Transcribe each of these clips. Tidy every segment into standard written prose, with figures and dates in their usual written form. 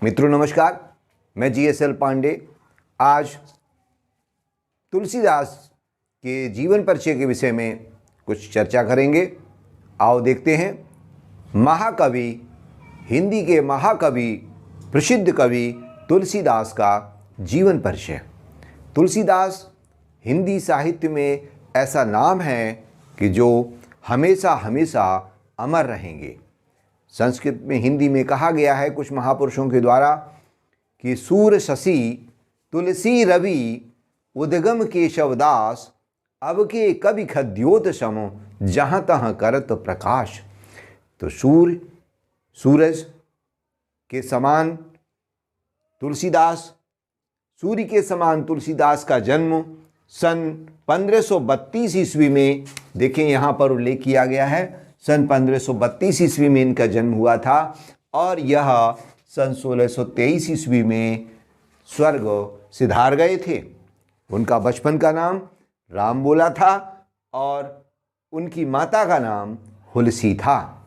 मित्रों नमस्कार, मैं GSL पांडे आज तुलसीदास के जीवन परिचय के विषय में कुछ चर्चा करेंगे। आओ देखते हैं। महाकवि, हिंदी के महाकवि, प्रसिद्ध कवि तुलसीदास का जीवन परिचय। तुलसीदास हिंदी साहित्य में ऐसा नाम है कि जो हमेशा हमेशा अमर रहेंगे। संस्कृत में, हिंदी में कहा गया है कुछ महापुरुषों के द्वारा कि सूर शशि तुलसी रवि उद्गम केशवदास अब के कवि खद्योत सम जहाँ तहाँ करत प्रकाश। तो सूरज के समान तुलसीदास, सूर्य के समान तुलसीदास का जन्म सन 1532 ईस्वी में, देखें यहाँ पर उल्लेख किया गया है, सन 1532 ईस्वी में इनका जन्म हुआ था और यह सन 1623 ईस्वी में स्वर्ग सिधार गए थे। उनका बचपन का नाम राम बोला था और उनकी माता का नाम हुलसी था।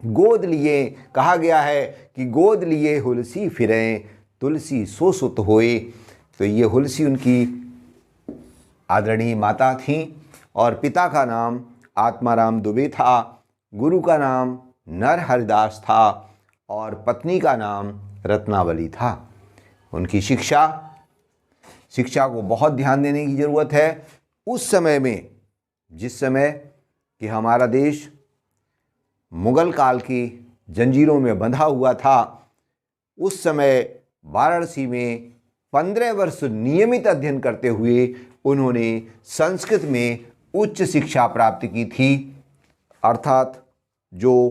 गोद लिए, कहा गया है कि गोद लिए हुलसी फिरें तुलसी सो सुत होए। तो ये हुलसी उनकी आदरणीय माता थीं और पिता का नाम आत्माराम दुबे था, गुरु का नाम नर हरिदास था और पत्नी का नाम रत्नावली था। उनकी शिक्षा को बहुत ध्यान देने की ज़रूरत है। उस समय में, जिस समय कि हमारा देश मुग़ल काल की जंजीरों में बंधा हुआ था, उस समय वाराणसी में 15 वर्ष नियमित अध्ययन करते हुए उन्होंने संस्कृत में उच्च शिक्षा प्राप्त की थी। अर्थात जो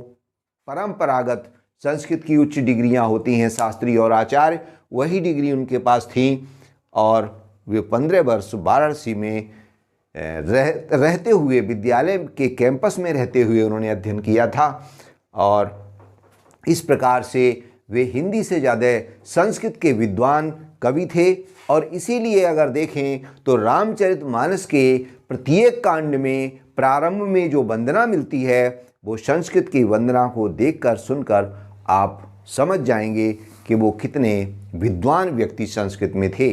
परंपरागत संस्कृत की उच्च डिग्रियां होती हैं, शास्त्री और आचार्य, वही डिग्री उनके पास थी और वे 15 वर्ष वाराणसी में रहते हुए, विद्यालय के कैंपस में रहते हुए उन्होंने अध्ययन किया था और इस प्रकार से वे हिंदी से ज़्यादा संस्कृत के विद्वान कवि थे। और इसीलिए अगर देखें तो रामचरितमानस के प्रत्येक कांड में प्रारंभ में जो वंदना मिलती है वो संस्कृत की वंदना को देखकर सुनकर आप समझ जाएंगे कि वो कितने विद्वान व्यक्ति संस्कृत में थे।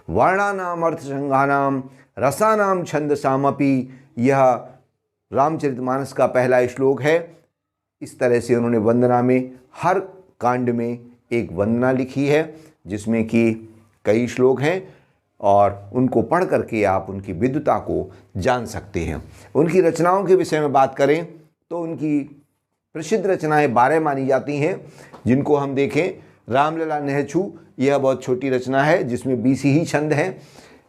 वर्णानाम अर्थसंज्ञानाम रसानाम छंदसामपि, यह रामचरितमानस का पहला श्लोक है। इस तरह से उन्होंने वंदना में हर कांड में एक वंदना लिखी है जिसमें कि कई श्लोक हैं और उनको पढ़ करके आप उनकी विद्वता को जान सकते हैं। उनकी रचनाओं के विषय में बात करें तो उनकी प्रसिद्ध रचनाएं 12 मानी जाती हैं, जिनको हम देखें। रामलला नेहछू, यह बहुत छोटी रचना है जिसमें 20 ही छंद हैं।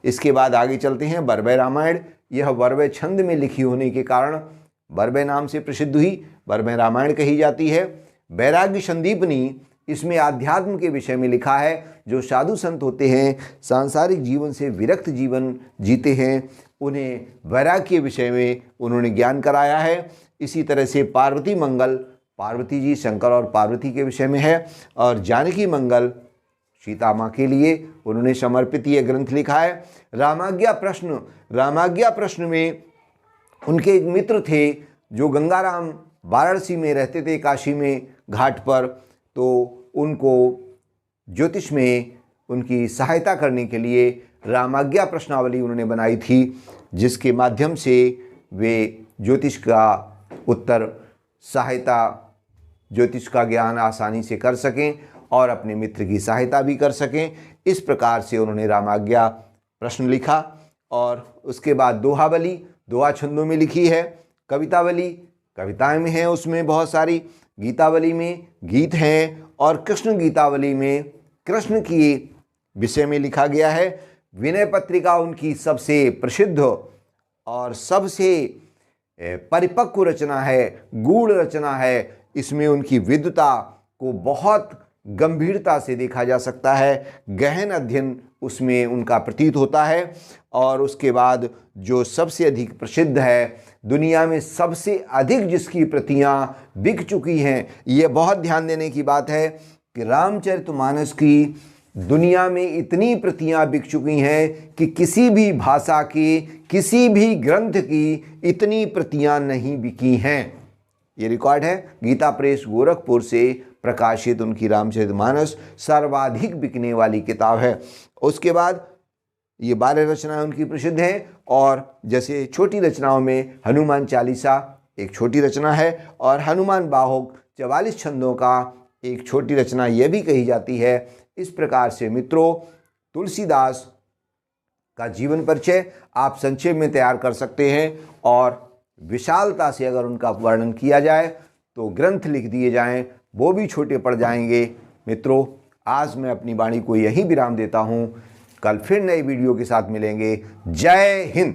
इसके बाद आगे चलते हैं बरबय रामायण, यह बरबय छंद में लिखी होने के कारण बरबय नाम से प्रसिद्ध हुई, बरबय रामायण कही जाती है। बैराग्य संदीपनी, इसमें आध्यात्म के विषय में लिखा है। जो साधु संत होते हैं, सांसारिक जीवन से विरक्त जीवन जीते हैं, उन्हें वैराग्य के विषय में उन्होंने ज्ञान कराया है। इसी तरह से पार्वती मंगल, पार्वती जी, शंकर और पार्वती के विषय में है। और जानकी मंगल, सीता माँ के लिए उन्होंने समर्पित ये ग्रंथ लिखा है। रामाज्ञा प्रश्न, रामाज्ञा प्रश्न में उनके एक मित्र थे जो गंगाराम वाराणसी में रहते थे, काशी में घाट पर, तो उनको ज्योतिष में उनकी सहायता करने के लिए रामाज्ञा प्रश्नावली उन्होंने बनाई थी, जिसके माध्यम से वे ज्योतिष का उत्तर, सहायता, ज्योतिष का ज्ञान आसानी से कर सकें और अपने मित्र की सहायता भी कर सकें। इस प्रकार से उन्होंने रामाज्ञा प्रश्न लिखा। और उसके बाद दोहावली, दोहा छंदों में लिखी है। कवितावली, कविताएं में हैं उसमें बहुत सारी। गीतावली में गीत हैं और कृष्ण गीतावली में कृष्ण की विषय में लिखा गया है। विनय पत्रिका उनकी सबसे प्रसिद्ध और सबसे परिपक्व रचना है, गूढ़ रचना है। इसमें उनकी विद्वता को बहुत गंभीरता से देखा जा सकता है, गहन अध्ययन उसमें उनका प्रतीत होता है। और उसके बाद जो सबसे अधिक प्रसिद्ध है, दुनिया में सबसे अधिक जिसकी प्रतियां बिक चुकी हैं, ये बहुत ध्यान देने की बात है कि रामचरितमानस की दुनिया में इतनी प्रतियां बिक चुकी हैं कि किसी भी भाषा की, किसी भी ग्रंथ की इतनी प्रतियां नहीं बिकी हैं। ये रिकॉर्ड है गीता प्रेस गोरखपुर से प्रकाशित उनकी रामचरितमानस सर्वाधिक बिकने वाली किताब है। उसके बाद ये 12 रचनाएं उनकी प्रसिद्ध हैं, और जैसे छोटी रचनाओं में हनुमान चालीसा एक छोटी रचना है, और हनुमान बाहुक 44 छंदों का एक छोटी रचना यह भी कही जाती है। इस प्रकार से मित्रों, तुलसीदास का जीवन परिचय आप संक्षेप में तैयार कर सकते हैं, और विशालता से अगर उनका वर्णन किया जाए तो ग्रंथ लिख दिए जाएं, वो भी छोटे पड़ जाएंगे। मित्रों, आज मैं अपनी वाणी को यहीं विराम देता हूं। कल फिर नई वीडियो के साथ मिलेंगे। जय हिंद।